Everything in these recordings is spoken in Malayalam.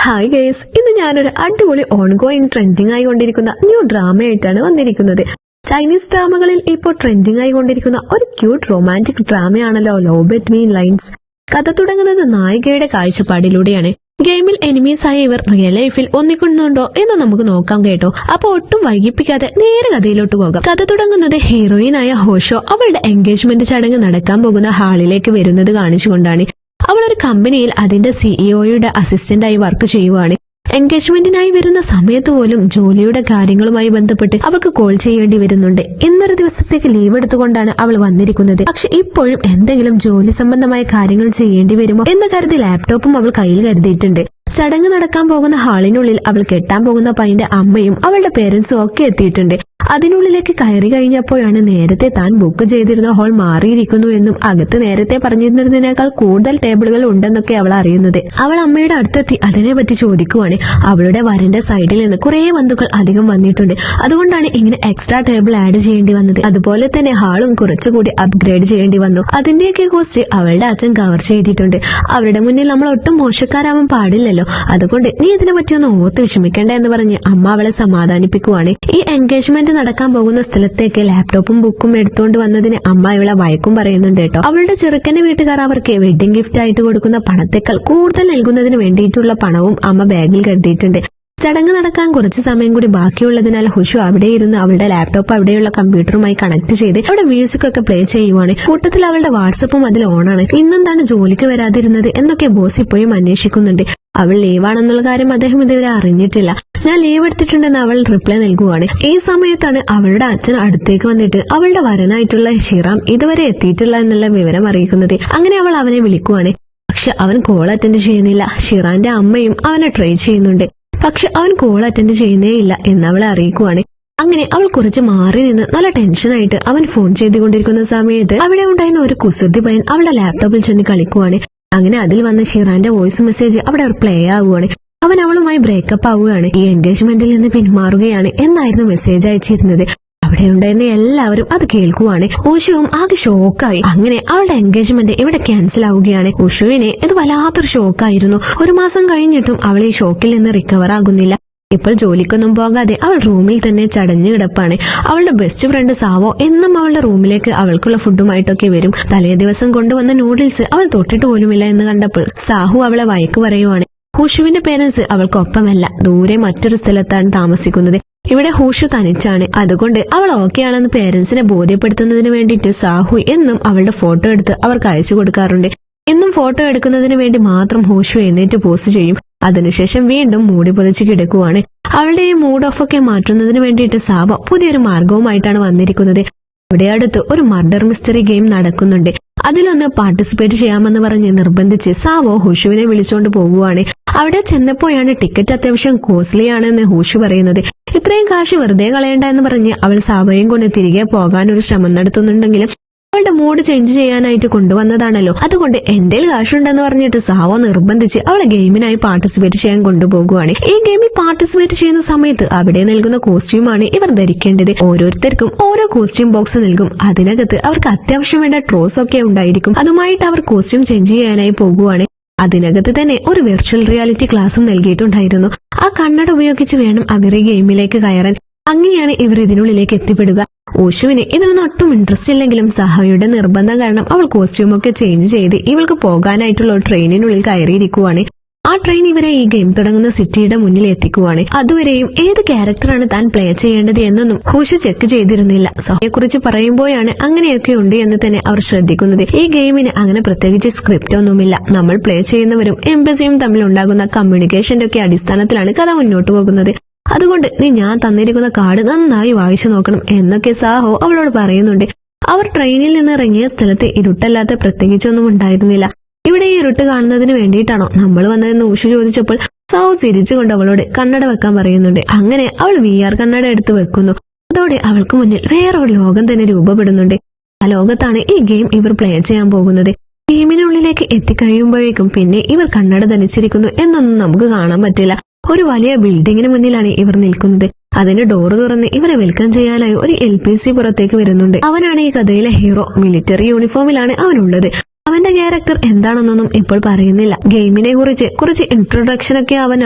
ഹായ് ഗേസ്, ഇന്ന് ഞാനൊരു അടിപൊളി ഓൺഗോയിങ് ട്രെൻഡിങ് ആയിക്കൊണ്ടിരിക്കുന്ന ന്യൂ ഡ്രാമയായിട്ടാണ് വന്നിരിക്കുന്നത്. ചൈനീസ് ഡ്രാമകളിൽ ഇപ്പോൾ ട്രെൻഡിങ് ആയിക്കൊണ്ടിരിക്കുന്ന ഒരു ക്യൂട്ട് റൊമാൻറ്റിക് ഡ്രാമയാണല്ലോ ലവ് ബിറ്റ്വീൻ ലൈൻസ്. കഥ തുടങ്ങുന്നത് നായികയുടെ കാഴ്ചപ്പാടിലൂടെയാണ്. ഗെയിമിൽ എനിമീസായ ഇവർ റിയൽ ലൈഫിൽ ഒന്നിക്കുന്നുണ്ടോ എന്ന് നമുക്ക് നോക്കാം കേട്ടോ. അപ്പൊ ഒട്ടും വൈകിപ്പിക്കാതെ നേരെ കഥയിലോട്ട് പോകാം. കഥ തുടങ്ങുന്നത് ഹീറോയിനായ ഹോഷോ അവളുടെ എൻഗേജ്മെന്റ് ചടങ്ങ് നടക്കാൻ പോകുന്ന ഹാളിലേക്ക് വരുന്നത് കാണിച്ചുകൊണ്ടാണ്. അവൾ ഒരു കമ്പനിയിൽ അതിന്റെ സിഇഒയുടെ അസിസ്റ്റന്റായി വർക്ക് ചെയ്യുവാണ്. എൻഗേജ്മെന്റിനായി വരുന്ന സമയത്ത് പോലും ജോലിയുടെ കാര്യങ്ങളുമായി ബന്ധപ്പെട്ട് അവൾക്ക് കോൾ ചെയ്യേണ്ടി വരുന്നുണ്ട്. ഇന്നൊരു ദിവസത്തേക്ക് ലീവ് എടുത്തുകൊണ്ടാണ് അവൾ വന്നിരിക്കുന്നത്. പക്ഷെ ഇപ്പോഴും എന്തെങ്കിലും ജോലി സംബന്ധമായ കാര്യങ്ങൾ ചെയ്യേണ്ടി വരുമോ എന്ന് കരുതി ലാപ്ടോപ്പും അവൾ കയ്യിൽ കരുതിയിട്ടുണ്ട്. ചടങ്ങ് നടക്കാൻ പോകുന്ന ഹാളിനുള്ളിൽ അവൾ കെട്ടാൻ പോകുന്ന പയ്യന്റെ അമ്മയും അവളുടെ പേരൻസും ഒക്കെ എത്തിയിട്ടുണ്ട്. അതിനുള്ളിലേക്ക് കയറി കഴിഞ്ഞപ്പോഴാണ് നേരത്തെ താൻ ബുക്ക് ചെയ്തിരുന്ന ഹാൾ മാറിയിരിക്കുന്നു എന്നും അകത്ത് നേരത്തെ പറഞ്ഞിരുന്നതിനേക്കാൾ കൂടുതൽ ടേബിളുകൾ ഉണ്ടെന്നൊക്കെ അവൾ അറിയുന്നത്. അവൾ അമ്മയുടെ അടുത്തെത്തി അതിനെപ്പറ്റി ചോദിക്കുവാണ്. അവളുടെ വരന്റെ സൈഡിൽ നിന്ന് കുറെ ബന്ധുക്കൾ അധികം വന്നിട്ടുണ്ട്. അതുകൊണ്ടാണ് ഇങ്ങനെ എക്സ്ട്രാ ടേബിൾ ആഡ് ചെയ്യേണ്ടി വന്നത്. അതുപോലെ തന്നെ ഹാളും കുറച്ചുകൂടി അപ്ഗ്രേഡ് ചെയ്യേണ്ടി വന്നു. അതിന്റെയൊക്കെ കോസ്റ്റ് അവളുടെ അച്ഛൻ കവർ ചെയ്തിട്ടുണ്ട്. അവരുടെ മുന്നിൽ നമ്മൾ ഒട്ടും മോശക്കാരാവാൻ പാടില്ലല്ലോ. അതുകൊണ്ട് നീ ഇതിനെ പറ്റിയൊന്ന് ഓർത്ത് വിഷമിക്കേണ്ട എന്ന് പറഞ്ഞ് അമ്മ അവളെ സമാധാനിപ്പിക്കുവാണ്. ഈ എൻഗേജ്മെന്റ് നടക്കാൻ പോകുന്ന സ്ഥലത്തേക്ക് ലാപ്ടോപ്പും ബുക്കും എടുത്തുകൊണ്ട് വന്നതിന് അമ്മ ഇവളെ വഴക്കും പറയുന്നുണ്ട് കേട്ടോ. അവളുടെ ചെറുക്കന്റെ വീട്ടുകാർ അവർക്ക് വെഡിങ് ഗിഫ്റ്റ് ആയിട്ട് കൊടുക്കുന്ന പണത്തേക്കാൾ കൂടുതൽ നൽകുന്നതിന് വേണ്ടിയിട്ടുള്ള പണവും അമ്മ ബാഗിൽ കരുതിയിട്ടുണ്ട്. ചടങ്ങ് നടക്കാൻ കുറച്ച് സമയം കൂടി ബാക്കിയുള്ളതിനാൽ ഹുഷു അവിടെ ഇരുന്ന് അവളുടെ ലാപ്ടോപ്പ് അവിടെയുള്ള കമ്പ്യൂട്ടറുമായി കണക്ട് ചെയ്ത് അവിടെ മ്യൂസിക് ഒക്കെ പ്ലേ ചെയ്യുവാണ്. കൂട്ടത്തിൽ അവളുടെ വാട്സപ്പും അതിൽ ഓണാണ്. ഇന്നെന്താണ് ജോലിക്ക് വരാതിരുന്നത് എന്നൊക്കെ ബോസ് ഇപ്പോഴും അന്വേഷിക്കുന്നുണ്ട്. അവൾ ലീവാണെന്നുള്ള കാര്യം അദ്ദേഹം ഇതുവരെ അറിഞ്ഞിട്ടില്ല. ഞാൻ ലീവ് എടുത്തിട്ടുണ്ടെന്ന് അവൾ റിപ്ലൈ നൽകുവാണ്. ഈ സമയത്താണ് അവളുടെ അച്ഛൻ അടുത്തേക്ക് വന്നിട്ട് അവളുടെ വരനായിട്ടുള്ള ഷിറാം ഇതുവരെ എത്തിയിട്ടില്ല എന്നുള്ള വിവരം അറിയിക്കുന്നത്. അങ്ങനെ അവൾ അവനെ വിളിക്കുവാണ്. പക്ഷെ അവൻ കോൾ അറ്റൻഡ് ചെയ്യുന്നില്ല. ഷിറാന്റെ അമ്മയും അവനെ ട്രൈ ചെയ്യുന്നുണ്ട്. പക്ഷെ അവൻ കോൾ അറ്റൻഡ് ചെയ്യുന്നേ ഇല്ല എന്നവളെ അറിയിക്കുവാണ്. അങ്ങനെ അവൾ കുറച്ച് മാറി നിന്ന് നല്ല ടെൻഷനായിട്ട് അവൻ ഫോൺ ചെയ്തുകൊണ്ടിരിക്കുന്ന സമയത്ത് അവിടെ ഉണ്ടായിരുന്ന ഒരു കുസൃതി പയ്യൻ അവളുടെ ലാപ്ടോപ്പിൽ ചെന്ന് കളിക്കുവാണ്. അങ്ങനെ അതിൽ വന്ന ഷിറാന്റെ വോയിസ് മെസ്സേജ് അവിടെ പ്ലേ ആവുകയാണ്. അവൻ അവളുമായി ബ്രേക്കപ്പ് ആവുകയാണ്. ഈ എൻഗേജ്മെന്റിൽ നിന്ന് പിന്മാറുകയാണ് എന്നായിരുന്നു മെസ്സേജ് അയച്ചിരുന്നത്. അവിടെ ഉണ്ടായിരുന്ന എല്ലാവരും അത് കേൾക്കുവാണ്. ഉഷുവും ആകെ ഷോക്കായി. അങ്ങനെ അവളുടെ എൻഗേജ്മെന്റ് ഇവിടെ ക്യാൻസൽ ആവുകയാണ്. ഉഷുവിനെ ഇത് വല്ലാത്തൊരു ഷോക്കായിരുന്നു. 1 മാസം കഴിഞ്ഞിട്ടും അവൾ ഈ ഷോക്കിൽ നിന്ന് റിക്കവർ ആകുന്നില്ല. ഇപ്പോൾ ജോലിക്കൊന്നും പോകാതെ അവൾ റൂമിൽ തന്നെ ചടഞ്ഞു കിടപ്പാണ്. അവളുടെ ബെസ്റ്റ് ഫ്രണ്ട് സാവോ എന്നും അവളുടെ റൂമിലേക്ക് അവൾക്കുള്ള ഫുഡുമായിട്ടൊക്കെ വരും. തലേ ദിവസം കൊണ്ടുവന്ന നൂഡിൽസ് അവൾ തൊട്ടിട്ട് പോലുമില്ല എന്ന് കണ്ടപ്പോൾ സാഹു അവളെ വഴക്ക് പറയുവാണ്. ഹുഷുവിന്റെ പേരൻസ് അവൾക്കൊപ്പമല്ല, ദൂരെ മറ്റൊരു സ്ഥലത്താണ് താമസിക്കുന്നത്. ഇവിടെ ഹുഷു തനിച്ചാണ്. അതുകൊണ്ട് അവൾ ഓക്കെയാണെന്ന് പേരൻസിനെ ബോധ്യപ്പെടുത്തുന്നതിന് വേണ്ടിയിട്ട് സാഹു എന്നും അവളുടെ ഫോട്ടോ എടുത്ത് അവർക്ക് അയച്ചു കൊടുക്കാറുണ്ട്. എന്നും ഫോട്ടോ എടുക്കുന്നതിന് വേണ്ടി മാത്രം ഹുഷു എഴുന്നേറ്റ് പോസ്റ്റ് ചെയ്യും. അതിനുശേഷം വീണ്ടും മൂടി പൊതിച്ച് കിടക്കുവാണ്. അവളുടെ ഈ മൂഡ് ഓഫ് ഒക്കെ മാറ്റുന്നതിന് വേണ്ടിയിട്ട് സാബ പുതിയൊരു മാർഗവുമായിട്ടാണ് വന്നിരിക്കുന്നത്. അവിടെ അടുത്ത് ഒരു മർഡർ മിസ്റ്ററി ഗെയിം നടക്കുന്നുണ്ട്. അതിലൊന്ന് പാർട്ടിസിപ്പേറ്റ് ചെയ്യാമെന്ന് പറഞ്ഞ് നിർബന്ധിച്ച് സാവോ ഹുഷുവിനെ വിളിച്ചുകൊണ്ട് പോകുവാണ്. അവിടെ ചെന്നപ്പോഴാണ് ടിക്കറ്റ് അത്യാവശ്യം കോസ്റ്റ്ലി ആണെന്ന് ഹുഷു പറയുന്നത്. ഇത്രയും കാശ് വെറുതെ കളയണ്ട എന്ന് പറഞ്ഞ് അവൾ സാവയും കൊണ്ട് തിരികെ പോകാൻ ഒരു ശ്രമം നടത്തുന്നുണ്ടെങ്കിലും അവളുടെ മൂഡ് ചേഞ്ച് ചെയ്യാനായിട്ട് കൊണ്ടുവന്നതാണല്ലോ, അതുകൊണ്ട് എന്റെ കാശുണ്ടെന്ന് പറഞ്ഞിട്ട് സാവോ നിർബന്ധിച്ച് അവളെ ഗെയിമിനായി പാർട്ടിസിപ്പേറ്റ് ചെയ്യാൻ കൊണ്ടുപോകുവാണ്. ഈ ഗെയിമിൽ പാർട്ടിസിപ്പേറ്റ് ചെയ്യുന്ന സമയത്ത് അവിടെ നൽകുന്ന കോസ്റ്റ്യൂമാണ് ഇവർ ധരിക്കേണ്ടത്. ഓരോരുത്തർക്കും ഓരോ കോസ്റ്റ്യൂം ബോക്സ് നൽകും. അതിനകത്ത് അവർക്ക് അത്യാവശ്യം വേണ്ട ട്രോസ് ഒക്കെ ഉണ്ടായിരിക്കും. അതുമായിട്ട് അവർ കോസ്റ്റ്യൂം ചേഞ്ച് ചെയ്യാനായി പോകുവാണ്. അതിനകത്ത് തന്നെ ഒരു വിർച്വൽ റിയാലിറ്റി ക്ലാസും നൽകിയിട്ടുണ്ടായിരുന്നു. ആ കണ്ണട ഉപയോഗിച്ച് വേണം അവർ ഈ ഗെയിമിലേക്ക് കയറാൻ. അങ്ങനെയാണ് ഇവർ ഇതിനുള്ളിലേക്ക് എത്തിപ്പെടുക. ഓഷുവിന് ഇതിനൊന്നും ഒട്ടും ഇൻട്രസ്റ്റ് ഇല്ലെങ്കിലും സഹയുടെ നിർബന്ധം കാരണം അവൾ കോസ്റ്റ്യൂമൊക്കെ ചേഞ്ച് ചെയ്ത് ഇവൾക്ക് പോകാനായിട്ടുള്ള ട്രെയിനിനുള്ളിൽ കയറിയിരിക്കുവാണ്. ആ ട്രെയിൻ ഇവരെ ഈ ഗെയിം തുടങ്ങുന്ന സിറ്റിയുടെ മുന്നിൽ എത്തിക്കുവാണ്. അതുവരെയും ഏത് ക്യാരക്ടറാണ് താൻ പ്ലേ ചെയ്യേണ്ടത് എന്നൊന്നും ഹുഷു ചെക്ക് ചെയ്തിരുന്നില്ല. സഹയെ കുറിച്ച് പറയുമ്പോഴാണ് അങ്ങനെയൊക്കെ ഉണ്ട് എന്ന് തന്നെ അവർ ശ്രദ്ധിക്കുന്നത്. ഈ ഗെയിമിന് അങ്ങനെ പ്രത്യേകിച്ച് സ്ക്രിപ്റ്റ് ഒന്നുമില്ല. നമ്മൾ പ്ലേ ചെയ്യുന്നവരും എംബസിയും തമ്മിൽ ഉണ്ടാകുന്ന കമ്മ്യൂണിക്കേഷന്റെ ഒക്കെ അടിസ്ഥാനത്തിലാണ് കഥ മുന്നോട്ട് പോകുന്നത്. അതുകൊണ്ട് നീ ഞാൻ തന്നിരിക്കുന്ന കാർഡ് നന്നായി വായിച്ചു നോക്കണം എന്നൊക്കെ സാഹോ അവളോട് പറയുന്നുണ്ട്. അവർ ട്രെയിനിൽ നിന്ന് ഇറങ്ങിയ സ്ഥലത്ത് ഇരുട്ടല്ലാത്ത പ്രത്യേകിച്ചൊന്നും ഉണ്ടായിരുന്നില്ല. ഇവിടെ ഈ ഇരുട്ട് കാണുന്നതിന് വേണ്ടിയിട്ടാണോ നമ്മൾ വന്നതെന്ന് ഉഷു ചോദിച്ചപ്പോൾ സാഹോ ചിരിച്ചുകൊണ്ട് അവളോട് കണ്ണട വെക്കാൻ പറയുന്നുണ്ട്. അങ്ങനെ അവൾ VR കണ്ണട എടുത്ത് വെക്കുന്നു. അതോടെ അവൾക്ക് മുന്നിൽ വേറൊരു ലോകം തന്നെ രൂപപ്പെടുന്നുണ്ട്. ആ ലോകത്താണ് ഈ ഗെയിം ഇവർ പ്ലേ ചെയ്യാൻ പോകുന്നത്. ഗെയിമിനുള്ളിലേക്ക് എത്തിക്കഴിയുമ്പോഴേക്കും പിന്നെ ഇവർ കണ്ണട ധരിച്ചിരിക്കുന്നു എന്നൊന്നും നമുക്ക് കാണാൻ പറ്റില്ല. ഒരു വലിയ ബിൽഡിങ്ങിന് മുന്നിലാണ് ഇവർ നിൽക്കുന്നത്. അതിന്റെ ഡോറ് തുറന്ന് ഇവരെ വെൽക്കം ചെയ്യാനായി ഒരു LPC പുറത്തേക്ക് വരുന്നുണ്ട്. അവനാണ് ഈ കഥയിലെ ഹീറോ. മിലിറ്ററി യൂണിഫോമിലാണ് അവനുള്ളത്. അവന്റെ ക്യാരക്ടർ എന്താണെന്നൊന്നും ഇപ്പോൾ പറയുന്നില്ല. ഗെയിമിനെ കുറിച്ച് കുറച്ച് ഇൻട്രൊഡക്ഷൻ ഒക്കെ അവൻ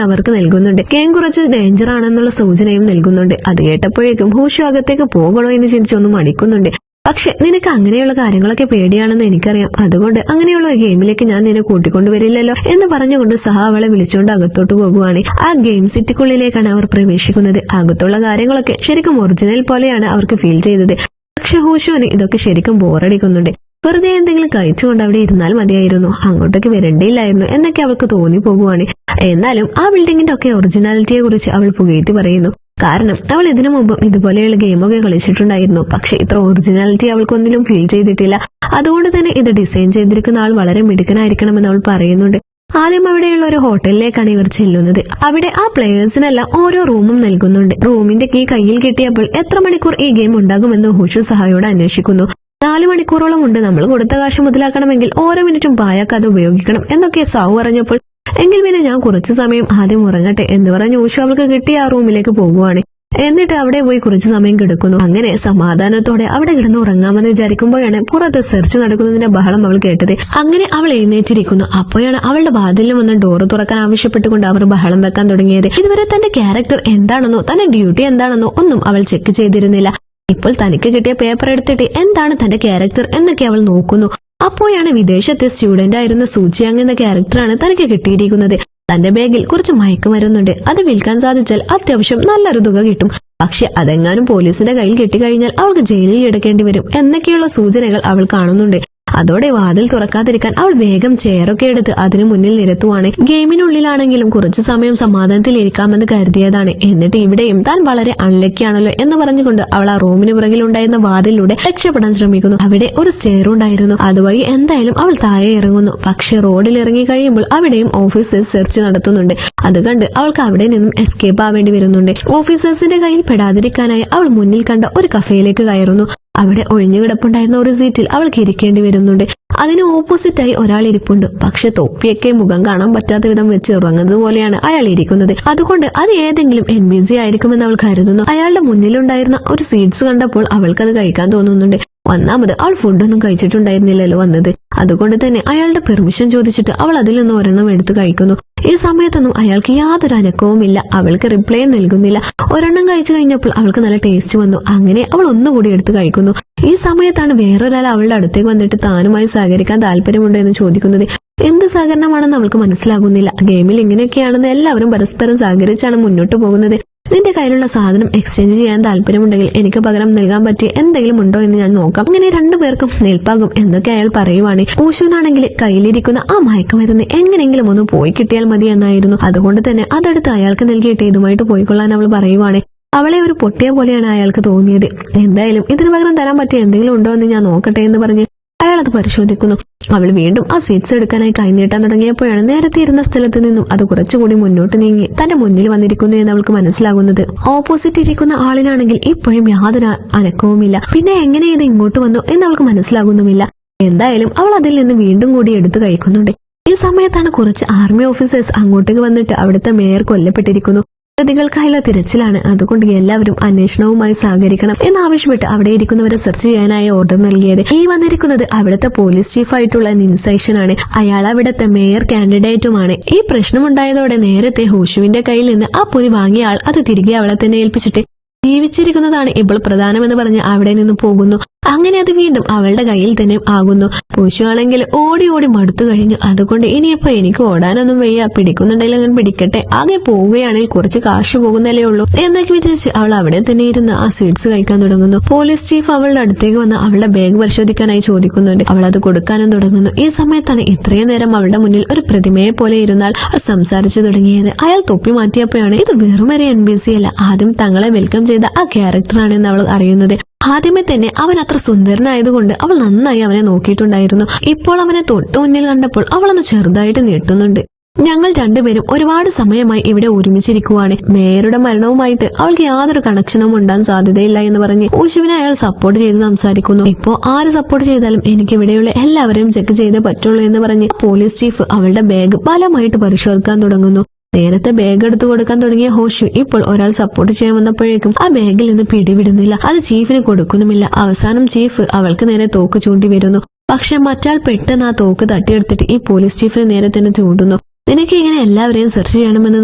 അവർക്ക് നൽകുന്നുണ്ട്. ഗെയിം കുറച്ച് ഡേഞ്ചർ ആണെന്നുള്ള സൂചനയും നൽകുന്നുണ്ട്. അത് കേട്ടപ്പോഴേക്കും ഹൂഷു അകത്തേക്ക് പോകണോ എന്ന് ചിന്തിച്ചൊന്നും മടിക്കുന്നുണ്ട്. പക്ഷെ നിനക്ക് അങ്ങനെയുള്ള കാര്യങ്ങളൊക്കെ പേടിയാണെന്ന് എനിക്കറിയാം, അതുകൊണ്ട് അങ്ങനെയുള്ള ഒരു ഗെയിമിലേക്ക് ഞാൻ നിന്നെ കൂട്ടിക്കൊണ്ടുവരില്ലല്ലോ എന്ന് പറഞ്ഞുകൊണ്ട് സഹ അവളെ വിളിച്ചുകൊണ്ട് അകത്തോട്ട് പോകുവാണ്. ആ ഗെയിം സിറ്റിക്കുള്ളിലേക്കാണ് അവർ പ്രവേശിക്കുന്നത്. അകത്തുള്ള കാര്യങ്ങളൊക്കെ ശരിക്കും ഒറിജിനൽ പോലെയാണ് അവർക്ക് ഫീൽ ചെയ്തത്. പക്ഷെ ഹൂഷുവിന് ഇതൊക്കെ ശരിക്കും ബോറടിക്കുന്നുണ്ട്. വെറുതെ എന്തെങ്കിലും കഴിച്ചുകൊണ്ട് അവിടെ ഇരുന്നാൽ മതിയായിരുന്നു, അങ്ങോട്ടേക്ക് വരേണ്ടിയില്ലായിരുന്നു എന്നൊക്കെ അവൾക്ക് തോന്നി പോകുവാണ്. എന്നാലും ആ ബിൽഡിങ്ങിന്റെ ഒക്കെ ഒറിജിനാലിറ്റിയെ കുറിച്ച് അവൾ പുകഴ്ത്തി പറയുന്നു. കാരണം അവൾ ഇതിനു മുമ്പും ഇതുപോലെയുള്ള ഗെയിമൊക്കെ കളിച്ചിട്ടുണ്ടായിരുന്നു. പക്ഷെ ഇത്ര ഒറിജിനാലിറ്റി അവൾക്കൊന്നിലും ഫീൽ ചെയ്തിട്ടില്ല. അതുകൊണ്ട് തന്നെ ഇത് ഡിസൈൻ ചെയ്തിരിക്കുന്ന ആൾ വളരെ മിടുക്കനായിരിക്കണമെന്ന് അവൾ പറയുന്നുണ്ട്. ആദ്യം അവിടെയുള്ള ഒരു ഹോട്ടലിലേക്കാണ് ഇവർ ചെല്ലുന്നത്. അവിടെ ആ പ്ലേയേഴ്സിനെല്ലാം ഓരോ റൂമും നൽകുന്നുണ്ട്. റൂമിന്റെ കീ കയ്യിൽ കിട്ടിയപ്പോൾ എത്ര മണിക്കൂർ ഈ ഗെയിം ഉണ്ടാകുമെന്ന് ഹുഷു സഹായോട് അന്വേഷിക്കുന്നു. 4 മണിക്കൂറോളം ഉണ്ട്, നമ്മൾ കൊടുത്ത കാശ് മുതലാക്കണമെങ്കിൽ ഓരോ മിനിറ്റും പായാക്കാതെ ഉപയോഗിക്കണം എന്നൊക്കെ സാവു പറഞ്ഞപ്പോൾ എങ്കിൽ പിന്നെ ഞാൻ കുറച്ചു സമയം ആദ്യം ഉറങ്ങട്ടെ എന്ന് പറഞ്ഞ് ഉഷ അവൾക്ക് കിട്ടിയ ആ റൂമിലേക്ക് പോകുവാണ്. എന്നിട്ട് അവിടെ പോയി കുറച്ചു സമയം കിടക്കുന്നു. അങ്ങനെ സമാധാനത്തോടെ അവിടെ കിടന്ന് ഉറങ്ങാമെന്ന് വിചാരിക്കുമ്പോഴാണ് പുറത്ത് സെർച്ച് നടക്കുന്നതിന്റെ ബഹളം അവൾ കേട്ടത്. അങ്ങനെ അവൾ എഴുന്നേറ്റിരിക്കുന്നു. അപ്പോഴാണ് അവളുടെ വാതിലിൽ വന്ന് ഡോറ് തുറക്കാൻ ആവശ്യപ്പെട്ടുകൊണ്ട് അവർ ബഹളം വെക്കാൻ തുടങ്ങിയത്. ഇതുവരെ തന്റെ ക്യാരക്ടർ എന്താണെന്നോ തന്റെ ഡ്യൂട്ടി എന്താണെന്നോ ഒന്നും അവൾ ചെക്ക് ചെയ്തിരുന്നില്ല. ഇപ്പോൾ തനിക്ക് കിട്ടിയ പേപ്പർ എടുത്തിട്ട് എന്താണ് തന്റെ ക്യാരക്ടർ എന്നൊക്കെ അവൾ നോക്കുന്നു. അപ്പോഴാണ് വിദേശത്തെ സ്റ്റുഡന്റ് ആയിരുന്ന സൂചിയാങ് എന്ന ക്യാരക്ടറാണ് തനിക്ക് കിട്ടിയിരിക്കുന്നത്. തന്റെ ബാഗിൽ കുറച്ച് മയക്കുമരുന്നുണ്ട്, അത് വിൽക്കാൻ സാധിച്ചാൽ അത്യാവശ്യം നല്ലൊരു തുക കിട്ടും. പക്ഷെ അതെങ്ങാനും പോലീസിന്റെ കയ്യിൽ കിട്ടിക്കഴിഞ്ഞാൽ അവൾക്ക് ജയിലിൽ കിടക്കേണ്ടി വരും എന്നൊക്കെയുള്ള സൂചനകൾ അവൾ കാണുന്നുണ്ട്. അതോടെ വാതിൽ തുറക്കാതിരിക്കാൻ അവൾ വേഗം ചെയറൊക്കെ എടുത്ത് അതിനു മുന്നിൽ നിരത്തുവാണ്. ഗെയിമിനുള്ളിലാണെങ്കിലും കുറച്ചു സമയം സമാധാനത്തിൽ ഇരിക്കാമെന്ന് കരുതിയതാണ്. എന്നിട്ട് ഇവിടെയും താൻ വളരെ അൺലക്കിയാണല്ലോ എന്ന് പറഞ്ഞുകൊണ്ട് അവൾ ആ റൂമിന് പുറകിൽ ഉണ്ടായിരുന്ന വാതിലൂടെ രക്ഷപ്പെടാൻ ശ്രമിക്കുന്നു. അവിടെ ഒരു സ്റ്റെയർ ഉണ്ടായിരുന്നു. അതുവഴി എന്തായാലും അവൾ താഴെ ഇറങ്ങുന്നു. പക്ഷെ റോഡിൽ ഇറങ്ങി കഴിയുമ്പോൾ അവിടെയും ഓഫീസേഴ്സ് സെർച്ച് നടത്തുന്നുണ്ട്. അത് കണ്ട് അവൾക്ക് അവിടെ നിന്നും എസ്കേപ്പ് ആവേണ്ടി വരുന്നുണ്ട്. ഓഫീസേഴ്സിന്റെ കയ്യിൽ പെടാതിരിക്കാനായി അവൾ മുന്നിൽ കണ്ട ഒരു കഫേയിലേക്ക് കയറുന്നു. അവിടെ ഒഴിഞ്ഞുകിടപ്പുണ്ടായിരുന്ന ഒരു സീറ്റിൽ അവൾക്ക് ഇരിക്കേണ്ടി വരുന്നുണ്ട്. അതിന് ഓപ്പോസിറ്റായി ഒരാൾ ഇരിപ്പുണ്ട്. പക്ഷെ തൊപ്പിയൊക്കെ മുഖം കാണാൻ പറ്റാത്ത വിധം വെച്ച് ഇറങ്ങുന്നത് പോലെയാണ് അയാൾ ഇരിക്കുന്നത്. അതുകൊണ്ട് അത് ഏതെങ്കിലും NPC ആയിരിക്കുമെന്ന് അവൾ കരുതുന്നു. അയാളുടെ മുന്നിലുണ്ടായിരുന്ന ഒരു സീറ്റ്സ് കണ്ടപ്പോൾ അവൾക്കത് കഴിക്കാൻ തോന്നുന്നുണ്ട്. ഒന്നാമത് അവൾ ഫുഡൊന്നും കഴിച്ചിട്ടുണ്ടായിരുന്നില്ലല്ലോ വന്നത്. അതുകൊണ്ട് തന്നെ അയാളുടെ പെർമിഷൻ ചോദിച്ചിട്ട് അവൾ അതിൽ നിന്ന് ഒരെണ്ണം എടുത്ത് കഴിക്കുന്നു. ഈ സമയത്തൊന്നും അയാൾക്ക് യാതൊരു അനക്കവുമില്ല. അവൾക്ക് റിപ്ലൈ നൽകുന്നില്ല. ഒരെണ്ണം കഴിച്ചു കഴിഞ്ഞപ്പോൾ അവൾക്ക് നല്ല ടേസ്റ്റ് വന്നു. അങ്ങനെ അവൾ ഒന്നുകൂടി എടുത്ത് കഴിക്കുന്നു. ഈ സമയത്താണ് വേറൊരാൾ അവളുടെ അടുത്തേക്ക് വന്നിട്ട് താനുമായി സഹകരിക്കാൻ താല്പര്യമുണ്ടോ എന്ന് ചോദിക്കുന്നത്. എന്ത് സഹകരണമാണെന്ന് അവൾക്ക് മനസ്സിലാകുന്നില്ല. ഗെയിമിൽ ഇങ്ങനെയൊക്കെയാണെന്ന് എല്ലാവരും പരസ്പരം സഹകരിച്ചാണ് മുന്നോട്ട് പോകുന്നത്. നിന്റെ കയ്യിലുള്ള സാധനം എക്സ്ചേഞ്ച് ചെയ്യാൻ താല്പര്യമുണ്ടെങ്കിൽ എനിക്ക് പകരം നൽകാൻ പറ്റിയ എന്തെങ്കിലും ഉണ്ടോ എന്ന് ഞാൻ നോക്കാം. അങ്ങനെ രണ്ടുപേർക്കും നിൽപ്പാകും എന്നൊക്കെ അയാൾ പറയുവാണ്. ഊഷുനാണെങ്കിൽ കയ്യിലിരിക്കുന്ന ആ മയക്കുമരുന്ന് എങ്ങനെയെങ്കിലും ഒന്ന് പോയി കിട്ടിയാൽ മതി എന്നായിരുന്നു. അതുകൊണ്ട് തന്നെ അതെടുത്ത് അയാൾക്ക് നൽകിയിട്ട് ഇതുമായിട്ട് പോയിക്കൊള്ളാൻ അവൾ പറയുവാണ്. അവളെ ഒരു പൊട്ടിയ പോലെയാണ് അയാൾക്ക് തോന്നിയത്. എന്തായാലും ഇതിനു പകരം തരാൻ പറ്റിയ എന്തെങ്കിലും ഉണ്ടോ എന്ന് ഞാൻ നോക്കട്ടെ എന്ന് പറഞ്ഞ് അയാൾ അത് പരിശോധിക്കുന്നു. അവൾ വീണ്ടും ആ സീറ്റ്സ് എടുക്കാനായി കൈനീട്ടാൻ തുടങ്ങിയപ്പോഴാണ് നേരത്തെ ഇരുന്ന സ്ഥലത്ത് നിന്നും അത് കുറച്ചുകൂടി മുന്നോട്ട് നീങ്ങി തന്റെ മുന്നിൽ വന്നിരിക്കുന്നു എന്ന് അവൾക്ക് മനസ്സിലാകുന്നത്. ഓപ്പോസിറ്റ് ഇരിക്കുന്ന ആളിനാണെങ്കിൽ ഇപ്പോഴും യാതൊരു അനക്കവുമില്ല. പിന്നെ എങ്ങനെ ഇത് ഇങ്ങോട്ട് വന്നു എന്ന് അവൾക്ക് മനസ്സിലാകുന്നുമില്ല. എന്തായാലും അവൾ അതിൽ നിന്ന് വീണ്ടും കൂടി എടുത്തു കഴിക്കുന്നുണ്ട്. ഈ സമയത്താണ് കുറച്ച് ആർമി ഓഫീസേഴ്സ് അങ്ങോട്ടേക്ക് വന്നിട്ട് അവിടുത്തെ മേയർ കൊല്ലപ്പെട്ടിരിക്കുന്നു. പ്രതികൾക്കായുള്ള തിരച്ചിലാണ്. അതുകൊണ്ട് എല്ലാവരും അന്വേഷണവുമായി സഹകരിക്കണം എന്നാവശ്യപ്പെട്ട് അവിടെ ഇരിക്കുന്നവരെ സെർച്ച് ചെയ്യാനായി ഓർഡർ നൽകിയത്. ഈ വന്നിരിക്കുന്നത് അവിടുത്തെ പോലീസ് ചീഫായിട്ടുള്ള നിൻസൈഷനാണ്. അയാൾ അവിടുത്തെ മേയർ കാൻഡിഡേറ്റുമാണ്. ഈ പ്രശ്നമുണ്ടായതോടെ നേരത്തെ ഹൂഷുവിന്റെ കയ്യിൽ നിന്ന് ആ പൊതി വാങ്ങിയ ആൾ അത് തിരികെ അവളെ തന്നെ ഏൽപ്പിച്ചിട്ട് ജീവിച്ചിരിക്കുന്നതാണ് ഇപ്പോൾ പ്രധാനമെന്ന് പറഞ്ഞ് അവിടെ നിന്ന് പോകുന്നു. അങ്ങനെ അത് വീണ്ടും അവളുടെ കയ്യിൽ തന്നെ ആകുന്നു. പൂശു ആണെങ്കിൽ ഓടി ഓടി മടുത്തു കഴിഞ്ഞു. അതുകൊണ്ട് ഇനിയിപ്പോ എനിക്ക് ഓടാനൊന്നും വയ്യ, പിടിക്കുന്നുണ്ടെങ്കിൽ അങ്ങനെ പിടിക്കട്ടെ, ആകെ പോവുകയാണെങ്കിൽ കുറച്ച് കാശ് പോകുന്നല്ലേ ഉള്ളൂ എന്നൊക്കെ വിചാരിച്ച് അവൾ അവിടെ തന്നെ ഇരുന്ന് ആ സ്വീറ്റ്സ് കഴിക്കാൻ തുടങ്ങുന്നു. പോലീസ് ചീഫ് അവളുടെ അടുത്തേക്ക് വന്ന് അവളുടെ ബാഗ് പരിശോധിക്കാനായി ചോദിക്കുന്നുണ്ട്. അവൾ അത് കൊടുക്കാനും തുടങ്ങുന്നു. ഈ സമയത്താണ് ഇത്രയും നേരം അവളുടെ മുന്നിൽ ഒരു പ്രതിമയെ പോലെ ഇരുന്നാൽ സംസാരിച്ചു തുടങ്ങിയത്. അയാൾ തൊപ്പി മാറ്റിയപ്പോഴാണ് ഇത് വെറും ഒരു NPC അല്ല, ആദ്യം തങ്ങളെ വെൽക്കം ചെയ്ത ആ ക്യാരക്ടറാണെന്ന് അവൾ അറിയുന്നത്. ആദ്യമേ തന്നെ അവൻ അത്ര സുന്ദരനായതുകൊണ്ട് അവൾ നന്നായി അവനെ നോക്കിയിട്ടുണ്ടായിരുന്നു. ഇപ്പോൾ അവനെ തൊട്ടു മുന്നിൽ കണ്ടപ്പോൾ അവളൊന്ന് ചെറുതായിട്ട് നീട്ടുന്നുണ്ട്. ഞങ്ങൾ രണ്ടുപേരും ഒരുപാട് സമയമായി ഇവിടെ ഒരുമിച്ചിരിക്കുവാണ്. മേയറുടെ മരണവുമായിട്ട് അവൾക്ക് യാതൊരു കണക്ഷനും ഉണ്ടാകാൻ സാധ്യതയില്ല എന്ന് പറഞ്ഞ് ഊഷുവിനെ അയാൾ സപ്പോർട്ട് ചെയ്ത് സംസാരിക്കുന്നു. ഇപ്പോ ആര് സപ്പോർട്ട് ചെയ്താലും എനിക്ക് ഇവിടെയുള്ള എല്ലാവരെയും ചെക്ക് ചെയ്തേ പറ്റുള്ളൂ എന്ന് പറഞ്ഞ് പോലീസ് ചീഫ് അവളുടെ ബാഗ് ബലമായിട്ട് പരിശോധിക്കാൻ തുടങ്ങുന്നു. നേരത്തെ ബാഗ് എടുത്തു കൊടുക്കാൻ തുടങ്ങിയ ഹോഷു ഇപ്പോൾ ഒരാൾ സപ്പോർട്ട് ചെയ്യാൻ വന്നപ്പോഴേക്കും ആ ബാഗിൽ നിന്ന് പിടിവിടുന്നില്ല. അത് ചീഫിന് കൊടുക്കുന്നുമില്ല. അവസാനം ചീഫ് അവൾക്ക് നേരെ തോക്ക് ചൂണ്ടി വരുന്നു. പക്ഷെ മറ്റാൾ പെട്ടെന്ന് ആ തോക്ക് തട്ടിയെടുത്തിട്ട് ഈ പോലീസ് ചീഫിന് നേരെ തന്നെ ചൂണ്ടുന്നു. നിനക്ക് ഇങ്ങനെ എല്ലാവരെയും സെർച്ച് ചെയ്യണമെന്ന്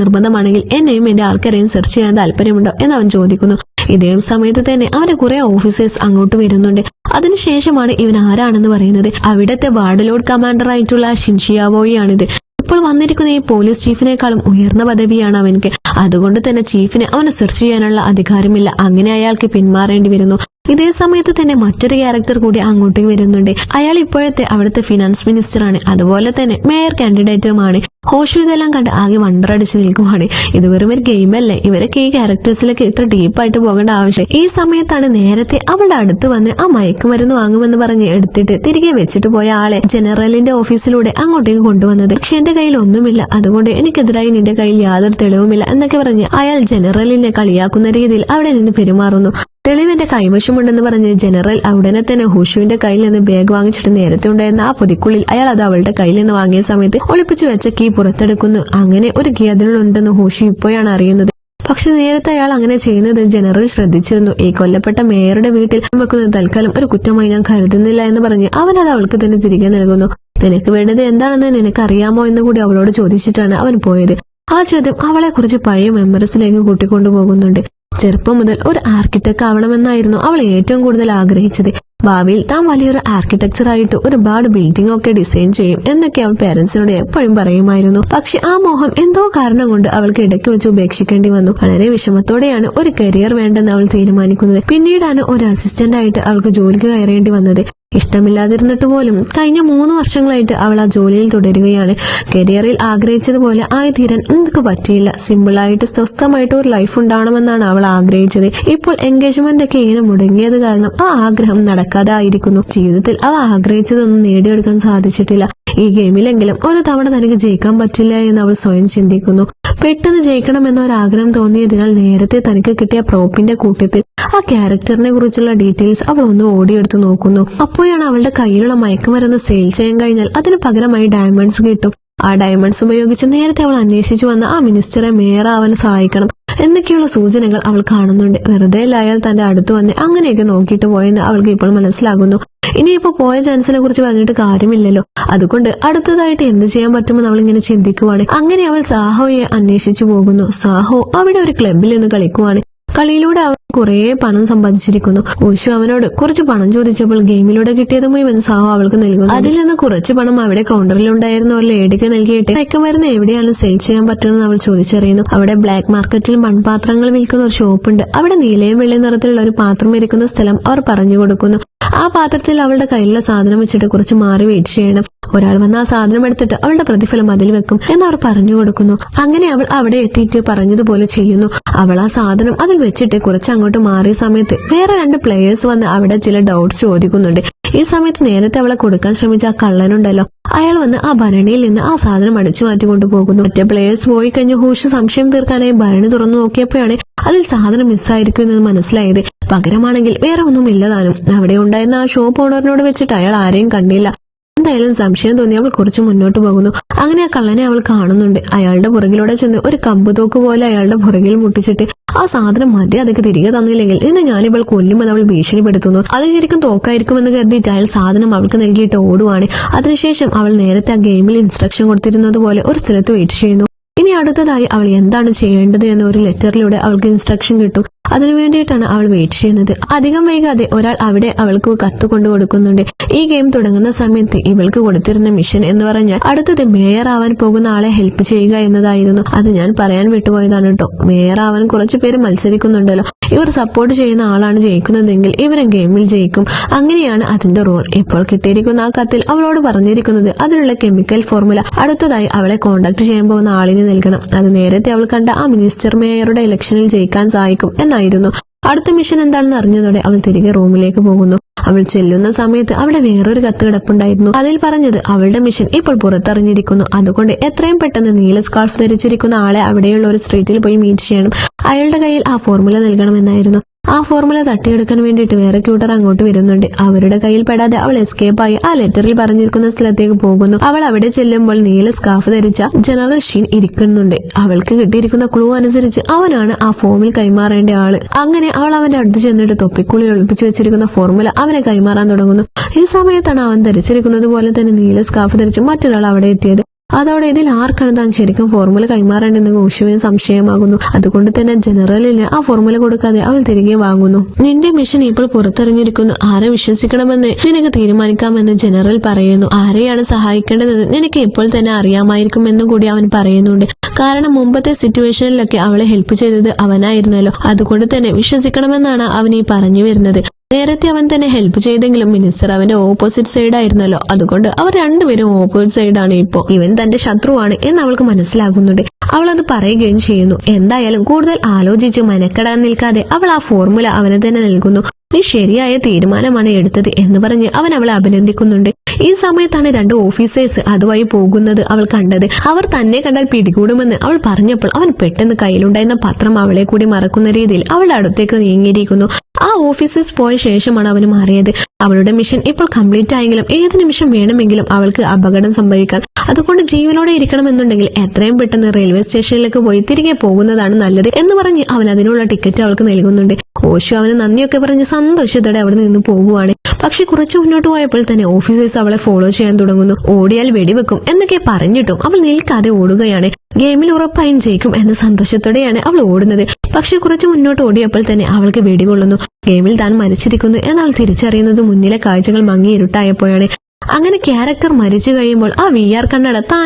നിർബന്ധമാണെങ്കിൽ എന്നെയും എന്റെ ആൾക്കാരെയും സെർച്ച് ചെയ്യാൻ താല്പര്യമുണ്ടോ എന്ന് അവൻ ചോദിക്കുന്നു. ഇതേ സമയത്ത് തന്നെ അവന്റെ കുറെ ഓഫീസേഴ്സ് അങ്ങോട്ട് വരുന്നുണ്ട്. അതിനുശേഷമാണ് ഇവൻ ആരാണെന്ന് പറയുന്നത്. അവിടത്തെ വാർഡ് ലോഡ് കമാൻഡർ ആയിട്ടുള്ള ഷിൻഷിയാവോയാണിത്. ഇപ്പോൾ വന്നിരിക്കുന്ന ഈ പോലീസ് ചീഫിനേക്കാളും ഉയർന്ന പദവിയാണ് അവൻക്ക്. അതുകൊണ്ട് തന്നെ ചീഫിന് അവനെ സെർച്ച് ചെയ്യാനുള്ള അധികാരമില്ല. അങ്ങനെ അയാൾക്ക് പിന്മാറേണ്ടി വരുന്നു. ഇതേ സമയത്ത് തന്നെ മറ്റൊരു ക്യാരക്ടർ കൂടി അങ്ങോട്ടേക്ക് വരുന്നുണ്ട്. അയാൾ ഇപ്പോഴത്തെ അവിടുത്തെ ഫിനാൻസ് മിനിസ്റ്ററാണ്. അതുപോലെ തന്നെ മേയർ കാൻഡിഡേറ്റുമാണ്. ഹോഷു ഇതെല്ലാം കണ്ട് ആകെ വണ്ടറടിച്ച് നിൽക്കുവാണ്. ഇത് വെറും ഒരു ഗെയിമല്ലേ, ഇവരൊക്കെ ഈ ക്യാരക്ടേഴ്സിലൊക്കെ ഇത്ര ഡീപ്പായിട്ട് പോകേണ്ട ആവശ്യം. ഈ സമയത്താണ് നേരത്തെ അവളുടെ അടുത്ത് വന്ന് ആ മയക്കുമരുന്ന് വാങ്ങുമെന്ന് പറഞ്ഞ് എടുത്തിട്ട് തിരികെ വെച്ചിട്ട് പോയ ആളെ ജനറലിന്റെ ഓഫീസിലൂടെ അങ്ങോട്ടേക്ക് കൊണ്ടുവന്നത്. പക്ഷെ എന്റെ കയ്യിൽ ഒന്നുമില്ല, അതുകൊണ്ട് എനിക്കെതിരായി നിന്റെ കയ്യിൽ യാതൊരു തെളിവുമില്ല എന്നൊക്കെ പറഞ്ഞ് അയാൾ ജനറലിനെ കളിയാക്കുന്ന രീതിയിൽ അവിടെ നിന്ന് പെരുമാറുന്നു. തെളിവിന്റെ കൈവശമുണ്ടെന്ന് പറഞ്ഞ് ജനറൽ ഉടനെ തന്നെ ഹുഷുവിന്റെ കയ്യിൽ നിന്ന് ബാഗ് വാങ്ങിച്ചിട്ട് നേരത്തെ ഉണ്ടായിരുന്ന ആ പൊതിക്കുള്ളിൽ അയാൾ അത് അവളുടെ കയ്യിൽ നിന്ന് വാങ്ങിയ സമയത്ത് ഒളിപ്പിച്ചു വെച്ച കീ പുറത്തെടുക്കുന്നു. അങ്ങനെ ഒരു കീ അതിലുണ്ടെന്ന് ഹുഷു ഇപ്പോഴാണ് അറിയുന്നത്. പക്ഷെ നേരത്തെ അയാൾ അങ്ങനെ ചെയ്യുന്നത് ജനറൽ ശ്രദ്ധിച്ചിരുന്നു. ഈ കൊല്ലപ്പെട്ട മേയറുടെ വീട്ടിൽ വെക്കുന്നത് തൽക്കാലം ഒരു കുറ്റമായി ഞാൻ കരുതുന്നില്ല എന്ന് പറഞ്ഞ് അവൻ അത് അവൾക്ക് തന്നെ തിരികെ നൽകുന്നു. നിനക്ക് വേണ്ടത് എന്താണെന്ന് നിനക്കറിയാമോ എന്ന് കൂടി അവളോട് ചോദിച്ചിട്ടാണ് അവൻ പോയത്. ആ ചോദ്യം അവളെ കുറിച്ച് പഴയ മെമ്മറീസിലേക്ക് കൂട്ടിക്കൊണ്ടുപോകുന്നുണ്ട്. ചെറുപ്പം മുതൽ ഒരു ആർക്കിടെക്ട് ആവണമെന്നായിരുന്നു അവൾ ഏറ്റവും കൂടുതൽ ആഗ്രഹിച്ചത്. ഭാവിയിൽ താൻ വലിയൊരു ആർക്കിടെക്ചർ ആയിട്ട് ഒരുപാട് ബിൽഡിംഗ് ഒക്കെ ഡിസൈൻ ചെയ്യും എന്നൊക്കെ അവൾ പേരൻസിനോട് എപ്പോഴും പറയുമായിരുന്നു. പക്ഷെ ആ മോഹം എന്തോ കാരണം കൊണ്ട് അവൾക്ക് ഇടയ്ക്ക് വെച്ച് ഉപേക്ഷിക്കേണ്ടി വന്നു. വളരെ വിഷമത്തോടെയാണ് ഒരു കരിയർ വേണ്ടെന്ന് അവൾ തീരുമാനിക്കുന്നത്. പിന്നീടാണ് ഒരു അസിസ്റ്റന്റ് ആയിട്ട് അവൾക്ക് ജോലിക്ക് കയറേണ്ടി വന്നത്. ഇഷ്ടമില്ലാതിരുന്നിട്ട് പോലും കഴിഞ്ഞ 3 വർഷങ്ങളായിട്ട് അവൾ ആ ജോലിയിൽ തുടരുകയാണ്. കരിയറിൽ ആഗ്രഹിച്ചതുപോലെ ആയിത്തീരാൻ എന്തൊക്കെ പറ്റിയില്ല. സിമ്പിളായിട്ട് സ്വസ്ഥമായിട്ട് ഒരു ലൈഫ് ഉണ്ടാവണമെന്നാണ് അവൾ ആഗ്രഹിച്ചത്. ഇപ്പോൾ എൻഗേജ്മെന്റ് ഒക്കെ ഇങ്ങനെ മുടങ്ങിയത് കാരണം ആ ആഗ്രഹം നടക്കാതെ ആയിരിക്കുന്നു. ജീവിതത്തിൽ അവ ആഗ്രഹിച്ചതൊന്നും നേടിയെടുക്കാൻ സാധിച്ചിട്ടില്ല. ഈ ഗെയിമിലെങ്കിലും ഒരു തവണ തനിക്ക് ജയിക്കാൻ പറ്റില്ല എന്ന് അവൾ സ്വയം ചിന്തിക്കുന്നു. പെട്ടെന്ന് ജയിക്കണമെന്ന ഒരു ആഗ്രഹം തോന്നിയതിനാൽ നേരത്തെ തനിക്ക് കിട്ടിയ പ്രോപ്പിന്റെ കൂട്ടത്തിൽ ആ ക്യാരക്ടറിനെ കുറിച്ചുള്ള ഡീറ്റെയിൽസ് അവൾ ഒന്ന് ഓടിയെടുത്ത് നോക്കുന്നു. അപ്പോഴാണ് അവളുടെ കയ്യിലുള്ള മയക്കുമരുന്ന് സെയിൽ ചെയ്യാൻ കഴിഞ്ഞാൽ അതിന് പകരമായി ഡയമണ്ട്സ് കിട്ടും. ആ ഡയമണ്ട്സ് ഉപയോഗിച്ച് നേരത്തെ അവൾ അന്വേഷിച്ചു വന്ന ആ മിനിസ്റ്ററെ മേയർ ആവാൻ സഹായിക്കണം എന്നൊക്കെയുള്ള സൂചനകൾ അവൾ കാണുന്നുണ്ട്. വെറുതെ അയാൾ തന്റെ അടുത്ത് വന്ന് അങ്ങനെയൊക്കെ നോക്കിയിട്ട് പോയെന്ന് അവൾക്ക് ഇപ്പോൾ മനസ്സിലാകുന്നു. ഇനിയിപ്പോ പോയ ചാൻസിനെ കുറിച്ച് പറഞ്ഞിട്ട് കാര്യമില്ലല്ലോ. അതുകൊണ്ട് അടുത്തതായിട്ട് എന്ത് ചെയ്യാൻ പറ്റുമെന്ന് അവൾ ഇങ്ങനെ ചിന്തിക്കുവാണ്. അങ്ങനെ അവൾ സാഹോയെ അന്വേഷിച്ചു പോകുന്നു. സാഹോ അവിടെ ഒരു ക്ലബിൽ നിന്ന് കളിക്കുവാണ്. കളിയിലൂടെ അവൻ കുറെ പണം സമ്പാദിച്ചിരിക്കുന്നു. ഉഷു അവനോട് കുറച്ച് പണം ചോദിച്ചപ്പോൾ ഗെയിമിലൂടെ കിട്ടിയത് മുഴുവൻ സാഹോ അവൾക്ക് നൽകുന്നു. അതിൽ നിന്ന് കുറച്ച് പണം അവിടെ കൗണ്ടറിൽ ഉണ്ടായിരുന്ന ഒരു ലേഡിക്ക് നൽകിയിട്ട് മയക്കുമരുന്ന് എവിടെയാണ് സെയിൽ ചെയ്യാൻ പറ്റുന്നത് അവൾ ചോദിച്ചറിയുന്നു. അവിടെ ബ്ലാക്ക് മാർക്കറ്റിൽ മൺപാത്രങ്ങൾ വിൽക്കുന്ന ഒരു ഷോപ്പുണ്ട്. അവിടെ നീലയും വെള്ളയും നിറത്തിലുള്ള ഒരു പാത്രം ഇരിക്കുന്ന സ്ഥലം അവർ പറഞ്ഞു കൊടുക്കുന്നു. ആ പാത്രത്തിൽ അവളുടെ കയ്യിലുള്ള സാധനം വെച്ചിട്ട് കുറച്ച് മാറി വെയിറ്റ് ചെയ്യണം. ഒരാൾ വന്ന് ആ സാധനം എടുത്തിട്ട് അവളുടെ പ്രതിഫലം അതിൽ വെക്കും എന്ന് അവർ പറഞ്ഞു കൊടുക്കുന്നു. അങ്ങനെ അവൾ അവിടെ എത്തിയിട്ട് പറഞ്ഞതുപോലെ ചെയ്യുന്നു. അവൾ ആ സാധനം അതിൽ വെച്ചിട്ട് കുറച്ച് അങ്ങോട്ട് മാറിയ സമയത്ത് വേറെ 2 പ്ലേയേഴ്സ് വന്ന് അവിടെ ചില ഡൗട്ട്സ് ചോദിക്കുന്നുണ്ട്. ഈ സമയത്ത് നേരത്തെ അവളെ കൊടുക്കാൻ ശ്രമിച്ച ആ കള്ളനുണ്ടല്ലോ, അയാൾ വന്ന് ആ ഭരണിയിൽ നിന്ന് ആ സാധനം അടിച്ചു മാറ്റിക്കൊണ്ടു പോകുന്നു. മറ്റേ പ്ലേയേഴ്സ് പോയി കഴിഞ്ഞ് ഹൂഷ് സംശയം തീർക്കാനായി ഭരണി തുറന്നു നോക്കിയപ്പോഴാണ് അതിൽ സാധനം മിസ്സായിരിക്കും എന്ന് മനസ്സിലായത്. പകരമാണെങ്കിൽ വേറെ ഒന്നും ഇല്ലതാനും. അവിടെ ഉണ്ടായിരുന്ന ആ ഷോപ്പ് ഓണറിനോട് വെച്ചിട്ട് അയാൾ ആരെയും കണ്ടില്ല. എന്തായാലും സംശയം തോന്നി അവൾ കുറച്ച് മുന്നോട്ട് പോകുന്നു. അങ്ങനെ ആ കള്ളനെ അവൾ കാണുന്നുണ്ട്. അയാളുടെ പുറകിലൂടെ ചെന്ന് ഒരു കമ്പ് തോക്ക് പോലെ അയാളുടെ പുറകിൽ മുട്ടിച്ചിട്ട് ആ സാധനം മാറ്റി അതൊക്കെ തിരികെ തന്നില്ലെങ്കിൽ ഇന്ന് ഞാനിവൾ കൊല്ലുമെന്ന് അവൾ ഭീഷണിപ്പെടുത്തുന്നു. അത് ശരിക്കും തോക്കായിരിക്കുമെന്ന് കരുതിയിട്ട് അയാൾ സാധനം അവൾക്ക് നൽകിയിട്ട് ഓടുവാണ്. അതിനുശേഷം അവൾ നേരത്തെ ആ ഗെയിമിൽ ഇൻസ്ട്രക്ഷൻ കൊടുത്തിരുന്നത് പോലെ ഒരു സ്ഥലത്ത് വെയിറ്റ് ചെയ്യുന്നു. ഇനി അടുത്തതായി അവൾ എന്താണ് ചെയ്യേണ്ടത് എന്ന ഒരു ലെറ്ററിലൂടെ അവൾക്ക് ഇൻസ്ട്രക്ഷൻ കിട്ടും. അതിനു വേണ്ടിയിട്ടാണ് അവൾ വെയിറ്റ് ചെയ്യുന്നത്. അധികം വൈകാതെ ഒരാൾ അവിടെ അവൾക്ക് കത്ത് കൊണ്ടു കൊടുക്കുന്നുണ്ട്. ഈ ഗെയിം തുടങ്ങുന്ന സമയത്ത് ഇവൾക്ക് കൊടുത്തിരുന്ന മിഷൻ എന്ന് പറഞ്ഞാൽ അടുത്തത് മേയർ ആവാൻ പോകുന്ന ആളെ ഹെൽപ്പ് ചെയ്യുക എന്നതായിരുന്നു. അത് ഞാൻ പറയാൻ വിട്ടുപോയതാണ് കേട്ടോ. മേയർ ആവാൻ കുറച്ചു പേര് മത്സരിക്കുന്നുണ്ടല്ലോ. ഇവർ സപ്പോർട്ട് ചെയ്യുന്ന ആളാണ് ജയിക്കുന്നതെങ്കിൽ ഇവരും ഗെയിമിൽ ജയിക്കും. അങ്ങനെയാണ് അതിന്റെ റോൾ. ഇപ്പോൾ കിട്ടിയിരിക്കുന്ന ആ കത്തിൽ അവളോട് പറഞ്ഞിരിക്കുന്നത് അതിനുള്ള കെമിക്കൽ ഫോർമുല അടുത്തതായി അവളെ കോണ്ടാക്ട് ചെയ്യാൻ പോകുന്ന ആളിന് നൽകണം. അത് നേരത്തെ അവൾ കണ്ട ആ മിനിസ്റ്റർ മേയറുടെ ഇലക്ഷനിൽ ജയിക്കാൻ സഹായിക്കും എന്നായിരുന്നു. അടുത്ത മിഷൻ എന്താണെന്ന് അറിഞ്ഞതോടെ അവൾ തിരികെ റൂമിലേക്ക് പോകുന്നു. അവൾ ചെല്ലുന്ന സമയത്ത് അവിടെ വേറൊരു കത്ത് കിടപ്പുണ്ടായിരുന്നു. അതിൽ പറഞ്ഞത് അവളുടെ മിഷൻ ഇപ്പോൾ പുറത്തറിഞ്ഞിരിക്കുന്നു. അതുകൊണ്ട് എത്രയും പെട്ടെന്ന് നീല സ്കാർഫ് ധരിച്ചിരിക്കുന്ന ആളെ അവിടെയുള്ള ഒരു സ്ട്രീറ്റിൽ പോയി മീറ്റ് ചെയ്യണം. അയാളുടെ കയ്യിൽ ആ ഫോർമുല നൽകണമെന്നായിരുന്നു. ആ ഫോർമുല തട്ടിയെടുക്കാൻ വേണ്ടിയിട്ട് വേറെ ക്യൂട്ടർ അങ്ങോട്ട് വരുന്നുണ്ട്. അവരുടെ കയ്യിൽ പെടാതെ അവൾ എസ്കേപ്പായി ആ ലെറ്ററിൽ പറഞ്ഞിരിക്കുന്ന സ്ഥലത്തേക്ക് പോകുന്നു. അവൾ അവിടെ ചെല്ലുമ്പോൾ നീല സ്കാർഫ് ധരിച്ച ജനറൽ ഷീൻ ഇരിക്കുന്നുണ്ട്. അവൾക്ക് കിട്ടിയിരിക്കുന്ന ക്ലൂ അനുസരിച്ച് അവനാണ് ആ ഫോമിൽ കൈമാറേണ്ട ആള്. അങ്ങനെ അവൾ അവന്റെ അടുത്ത് ചെന്നിട്ട് തൊപ്പിക്കുള്ളിൽ ഒളിപ്പിച്ചു വെച്ചിരിക്കുന്ന ഫോർമുല അവനെ കൈമാറാൻ തുടങ്ങുന്നു. ഈ സമയത്താണ് അവൻ ധരിച്ചിരിക്കുന്നത് പോലെ തന്നെ നീല സ്കാർഫ് ധരിച്ച് മറ്റൊരാൾ അവിടെ എത്തിയത്. അതോടെ ഇതിൽ ആർക്കാണ് താൻ ശരിക്കും ഫോർമുല കൈമാറേണ്ടെന്ന് ഓഷുവിന് സംശയമാകുന്നു. അതുകൊണ്ട് തന്നെ ജനറലിന് ആ ഫോർമുല കൊടുക്കാതെ അവൾ തിരികെ വാങ്ങുന്നു. നിന്റെ മിഷൻ ഇപ്പോൾ പുറത്തെറിഞ്ഞിരിക്കുന്നു. ആരെ വിശ്വസിക്കണമെന്ന് നിനക്ക് തീരുമാനിക്കാമെന്ന് ജനറൽ പറയുന്നു. ആരെയാണ് സഹായിക്കേണ്ടതെന്ന് നിനക്ക് ഇപ്പോൾ തന്നെ അറിയാമായിരിക്കുമെന്നും കൂടി അവൻ പറയുന്നുണ്ട്. കാരണം മുമ്പത്തെ സിറ്റുവേഷനിലൊക്കെ അവളെ ഹെൽപ്പ് ചെയ്തത് അവനായിരുന്നല്ലോ. അതുകൊണ്ട് തന്നെ വിശ്വസിക്കണമെന്നാണ് അവൻ ഈ പറഞ്ഞു വരുന്നത്. നേരത്തെ അവൻ തന്നെ ഹെൽപ്പ് ചെയ്തെങ്കിലും മിനിസ്റ്റർ അവന്റെ ഓപ്പോസിറ്റ് സൈഡ് ആയിരുന്നല്ലോ. അതുകൊണ്ട് അവർ രണ്ടുപേരും ഓപ്പോസിറ്റ് സൈഡാണ്. ഇപ്പോ ഇവൻ തന്റെ ശത്രുവാണ് എന്ന് അവൾക്ക് മനസ്സിലാകുന്നുണ്ട്. അവൾ അത് പറയുകയും ചെയ്യുന്നു. എന്തായാലും കൂടുതൽ ആലോചിച്ച് മനക്കെടാൻ നിൽക്കാതെ അവൾ ആ ഫോർമുല അവന് തന്നെ നൽകുന്നു. നീ ശരിയായ തീരുമാനമാണ് എടുത്തത് എന്ന് പറഞ്ഞ് അവൻ അവളെ അഭിനന്ദിക്കുന്നുണ്ട്. ഈ സമയത്താണ് രണ്ട് ഓഫീസേഴ്സ് അതുവഴി പോകുന്നത് അവൾ കണ്ടത്. അവർ തന്നെ കണ്ടാൽ പിടികൂടുമെന്ന് അവൾ പറഞ്ഞപ്പോൾ അവൻ പെട്ടെന്ന് കയ്യിലുണ്ടായിരുന്ന പത്രം അവളെ കൂടി മറക്കുന്ന രീതിയിൽ അവളുടെ അടുത്തേക്ക് നീങ്ങിയിരിക്കുന്നു. ആ ഓഫീസേഴ്സ് പോയ ശേഷമാണ് അവന് മാറിയത്. അവളുടെ മിഷൻ ഇപ്പോൾ കംപ്ലീറ്റ് ആയെങ്കിലും ഏത് നിമിഷം വേണമെങ്കിലും അവൾക്ക് അപകടം സംഭവിക്കാം. അതുകൊണ്ട് ജീവനോടെ ഇരിക്കണമെന്നുണ്ടെങ്കിൽ എത്രയും പെട്ടെന്ന് റെയിൽവേ സ്റ്റേഷനിലേക്ക് പോയി തിരികെ പോകുന്നതാണ് നല്ലത് എന്ന് പറഞ്ഞ് അവൻ അതിനുള്ള ടിക്കറ്റ് അവൾക്ക് നൽകുന്നുണ്ട്. ഓഷു അവന് നന്ദിയൊക്കെ പറഞ്ഞ് സന്തോഷത്തോടെ അവിടെ നിന്ന് പോകുവാണ്. പക്ഷെ കുറച്ചു മുന്നോട്ട് പോയപ്പോൾ തന്നെ ഓഫീസേഴ്സ് അവളെ ഫോളോ ചെയ്യാൻ തുടങ്ങുന്നു. ഓടിയാൽ വെടിവെക്കും എന്നൊക്കെ പറഞ്ഞിട്ടും അവൾ നിൽക്കാതെ ഓടുകയാണ്. ഗെയിമിൽ ഉറപ്പായും ജയിക്കും എന്ന സന്തോഷത്തോടെയാണ് അവൾ ഓടുന്നത്. പക്ഷെ കുറച്ച് മുന്നോട്ട് ഓടിയപ്പോൾ തന്നെ അവൾക്ക് വെടികൊള്ളുന്നു. ഗെയിമിൽ താൻ മരിച്ചിരിക്കുന്നു എന്നവൾ തിരിച്ചറിയുന്നത് മുന്നിലെ കാഴ്ചകൾ മങ്ങി ഇരുട്ടായപ്പോഴാണ്. അങ്ങനെ ക്യാരക്ടർ മരിച്ചു കഴിയുമ്പോൾ ആ VR കണ്ണട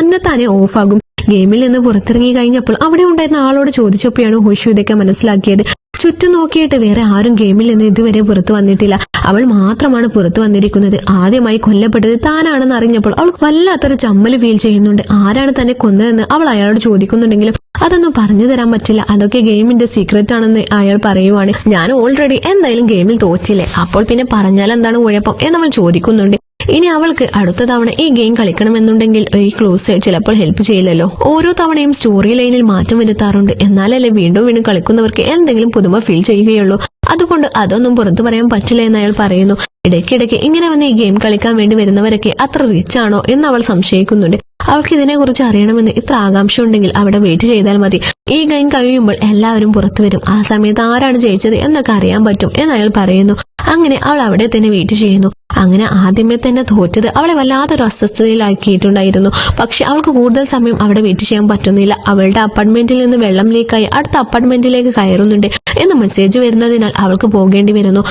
താനെ ഓഫാകും. ഗെയിമിൽ നിന്ന് പുറത്തിറങ്ങി കഴിഞ്ഞപ്പോൾ അവിടെ ഉണ്ടായിരുന്ന ആളോട് ചോദിച്ചപ്പോഴാണ് ഹോഷു ഇതൊക്കെ മനസ്സിലാക്കിയത്. ചുറ്റും നോക്കിയിട്ട് വേറെ ആരും ഗെയിമിൽ നിന്ന് ഇതുവരെ പുറത്തു വന്നിട്ടില്ല. അവൾ മാത്രമാണ് പുറത്തു വന്നിരിക്കുന്നത്. ആദ്യമായി കൊല്ലപ്പെട്ടത് താനാണെന്ന് അറിഞ്ഞപ്പോൾ അവൾ വല്ലാത്തൊരു ചമ്മല് ഫീൽ ചെയ്യുന്നുണ്ട്. ആരാണ് തന്നെ കൊന്നതെന്ന് അവൾ അയാളോട് ചോദിക്കുന്നുണ്ടെങ്കിലും അതൊന്നും പറഞ്ഞു തരാൻ പറ്റില്ല. അതൊക്കെ ഗെയിമിന്റെ സീക്രട്ട് ആണെന്ന് അയാൾ പറയുവാണ്. ഞാൻ ഓൾറെഡി എന്തായാലും ഗെയിമിൽ തോറ്റില്ലേ, അപ്പോൾ പിന്നെ പറഞ്ഞാൽ എന്താണ് കുഴപ്പം എന്നവൾ ചോദിക്കുന്നുണ്ട്. ഇനി അവൾക്ക് അടുത്ത തവണ ഈ ഗെയിം കളിക്കണമെന്നുണ്ടെങ്കിൽ ഈ ക്ലൂസ് ചിലപ്പോൾ ഹെൽപ്പ് ചെയ്യില്ലല്ലോ. ഓരോ തവണയും സ്റ്റോറി ലൈനിൽ മാറ്റം വരുത്താറുണ്ട്. എന്നാലല്ലേ വീണ്ടും വീണ്ടും കളിക്കുന്നവർക്ക് എന്തെങ്കിലും പുതുമ ഫീൽ ചെയ്യുകയുള്ളൂ. അതുകൊണ്ട് അതൊന്നും പുറത്തു പറയാൻ പറ്റില്ല എന്ന് അയാൾ പറയുന്നു. ഇടയ്ക്കിടയ്ക്ക് ഇങ്ങനെ വന്ന് ഈ ഗെയിം കളിക്കാൻ വേണ്ടി വരുന്നവരൊക്കെ അത്ര റിച്ച് ആണോ എന്ന് അവൾ സംശയിക്കുന്നുണ്ട്. അവൾക്ക് ഇതിനെക്കുറിച്ച് അറിയണമെന്ന് ഇത്ര ആകാംക്ഷ ഉണ്ടെങ്കിൽ അവിടെ വെയിറ്റ് ചെയ്താൽ മതി. ഈ ഗെയിം കഴിയുമ്പോൾ എല്ലാവരും പുറത്തു വരും. ആ സമയത്ത് ആരാണ് ജയിച്ചത് എന്നൊക്കെ അറിയാൻ പറ്റും എന്ന് അയാൾ പറയുന്നു. അങ്ങനെ അവൾ അവിടെ തന്നെ വെയിറ്റ് ചെയ്യുന്നു. അങ്ങനെ ആദ്യമേ തന്നെ തോറ്റത് അവളെ വല്ലാത്തൊരു അസ്വസ്ഥതയിലാക്കിയിട്ടുണ്ടായിരുന്നു. പക്ഷെ അവൾക്ക് കൂടുതൽ സമയം അവിടെ വെയിറ്റ് ചെയ്യാൻ പറ്റുന്നില്ല. അവളുടെ അപ്പാർട്ട്മെന്റിൽ നിന്ന് വെള്ളം ലീക്കായി അടുത്ത അപ്പാർട്ട്മെന്റിലേക്ക് കയറുന്നുണ്ട് എന്ന് മെസ്സേജ് വരുന്നതിനാൽ അവൾക്ക് പോകേണ്ടി വരുന്നു.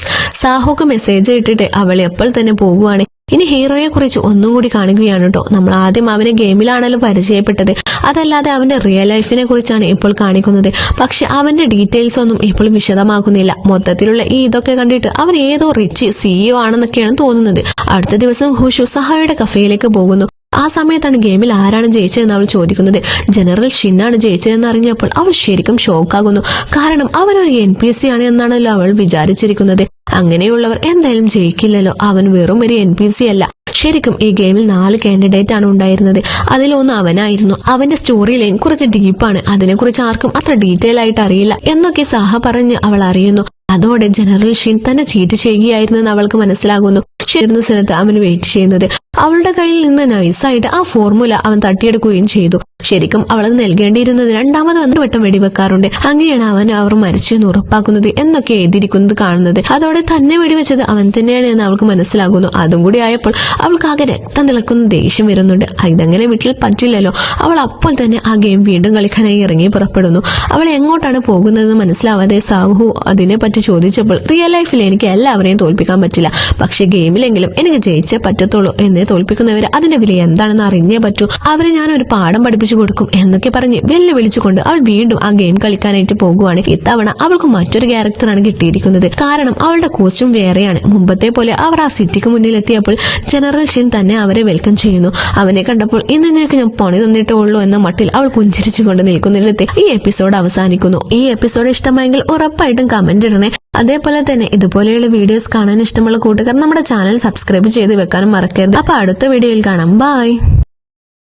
സാഹോക്ക് മെസ്സേജ് ഇട്ടിട്ട് അവൾ എപ്പോൾ തന്നെ പോകുവാണ്. ഇനി ഹീറോയെ കുറിച്ച് ഒന്നും കൂടി കാണുകയാണ് കേട്ടോ. നമ്മൾ ആദ്യം അവനെ ഗെയിമിലാണല്ലോ പരിചയപ്പെട്ടത്. അതല്ലാതെ അവന്റെ റിയൽ ലൈഫിനെ കുറിച്ചാണ് ഇപ്പോൾ കാണിക്കുന്നത്. പക്ഷെ അവന്റെ ഡീറ്റെയിൽസ് ഒന്നും ഇപ്പോൾ വിശദമാക്കുന്നില്ല. മൊത്തത്തിലുള്ള ഇതൊക്കെ കണ്ടിട്ട് അവൻ ഏതോ റിച്ച് CEO ആണെന്നൊക്കെയാണ് തോന്നുന്നത്. അടുത്ത ദിവസം ഹുഷു സഹായുടെ കഫേയിലേക്ക് പോകുന്നു. ആ സമയത്താണ് ഗെയിമിൽ ആരാണ് ജയിച്ചതെന്ന് അവൾ ചോദിക്കുന്നത്. ജനറൽ ഷിന്നാണ് ജയിച്ചതെന്ന് അറിഞ്ഞപ്പോൾ അവൾ ശരിക്കും ഷോക്കാകുന്നു. കാരണം അവനൊരു NPC ആണ് എന്നാണല്ലോ അവൾ വിചാരിച്ചിരിക്കുന്നത്. അങ്ങനെയുള്ളവർ എന്തായാലും ജയിക്കില്ലല്ലോ. അവൻ വെറും ഒരു NPC അല്ല. ശരിക്കും ഈ ഗെയിമിൽ 4 കാൻഡിഡേറ്റ് ആണ് ഉണ്ടായിരുന്നത്. അതിലൊന്ന് അവനായിരുന്നു. അവന്റെ സ്റ്റോറി ലൈൻ കുറച്ച് ഡീപ്പാണ്. അതിനെക്കുറിച്ച് ആർക്കും അത്ര ഡീറ്റെയിൽ ആയിട്ട് അറിയില്ല എന്നൊക്കെ സഹ പറഞ്ഞ് അവൾ അറിയുന്നു. അതോടെ ജനറൽ ഷിൻ തന്നെ ചീറ്റ് ചെയ്യുകയായിരുന്നെന്ന് അവൾക്ക് മനസ്സിലാകുന്നു. ചേരുന്ന സ്ഥലത്ത് അവൻ വെയിറ്റ് ചെയ്യുന്നത്. അവളുടെ കയ്യിൽ നിന്ന് നൈസായിട്ട് ആ ഫോർമുല അവൻ തട്ടിയെടുക്കുകയും ചെയ്തു. ശരിക്കും അവളത് നൽകേണ്ടിയിരുന്നത് രണ്ടാമത് 2 വട്ടം വെടിവെക്കാറുണ്ട്. അങ്ങനെയാണ് അവർ മരിച്ചെന്ന് ഉറപ്പാക്കുന്നത് എന്നൊക്കെ എഴുതിയിരിക്കുന്നത് കാണുന്നത്. അതോടെ തന്നെ വെടിവെച്ചത് അവൻ തന്നെയാണ് എന്ന് അവൾക്ക് മനസ്സിലാകുന്നു. അതും കൂടി ആയപ്പോൾ അവൾക്ക് ആകെ രക്തം തിളക്കുന്ന ദേഷ്യം വരുന്നുണ്ട്. ഇതങ്ങനെ വീട്ടിൽ പറ്റില്ലല്ലോ. അവൾ അപ്പോൾ തന്നെ ആ ഗെയിം വീണ്ടും കളിക്കാനായി ഇറങ്ങി പുറപ്പെടുന്നു. അവൾ എങ്ങോട്ടാണ് പോകുന്നതെന്ന് മനസ്സിലാവാതെ സാഹു അതിനെപ്പറ്റി ചോദിച്ചപ്പോൾ റിയൽ ലൈഫിൽ എനിക്ക് എല്ലാവരെയും തോൽപ്പിക്കാൻ പറ്റില്ല, പക്ഷെ ഗെയിമിലെങ്കിലും എനിക്ക് ജയിച്ചേ പറ്റത്തുള്ളൂ. എന്നെ തോൽപ്പിക്കുന്നവര് അതിന്റെ വില എന്താണെന്ന് അറിഞ്ഞേ പറ്റൂ. അവരെ ഞാൻ ഒരു പാഠം പഠിപ്പിച്ചു കൊടുക്കും എന്നൊക്കെ പറഞ്ഞ് വെല്ലുവിളിച്ചുകൊണ്ട് അവൾ വീണ്ടും ആ ഗെയിം കളിക്കാനായിട്ട് പോകുവാണ്. ഇത്തവണ അവൾക്ക് മറ്റൊരു ക്യാരക്ടറാണ് കിട്ടിയിരിക്കുന്നത്. കാരണം അവളുടെ കോസ്റ്റ്യൂം വേറെയാണ്. മുമ്പത്തെ പോലെ അവർ ആ സിറ്റിക്ക് മുന്നിലെത്തിയപ്പോൾ ജനറൽ ഷിൻ തന്നെ അവരെ വെൽക്കം ചെയ്യുന്നു. അവനെ കണ്ടപ്പോൾ ഇന്ന് നിനക്ക് ഞാൻ പണി തന്നിട്ടേ ഉള്ളൂ എന്ന മട്ടിൽ അവൾ പുഞ്ചിരിച്ചുകൊണ്ട് നിൽക്കുന്നിടത്ത് ഈ എപ്പിസോഡ് അവസാനിക്കുന്നു. ഈ എപ്പിസോഡ് ഇഷ്ടമായെങ്കിൽ ഉറപ്പായിട്ടും കമന്റ് ഇടണേ. അതേപോലെ തന്നെ ഇതുപോലെയുള്ള വീഡിയോസ് കാണാൻ ഇഷ്ടമുള്ള കൂട്ടുകാർ നമ്മുടെ ചാനൽ സബ്സ്ക്രൈബ് ചെയ്ത് വെക്കാനും മറക്കരുത്. അപ്പൊ അടുത്ത വീഡിയോയിൽ കാണാം. ബൈ.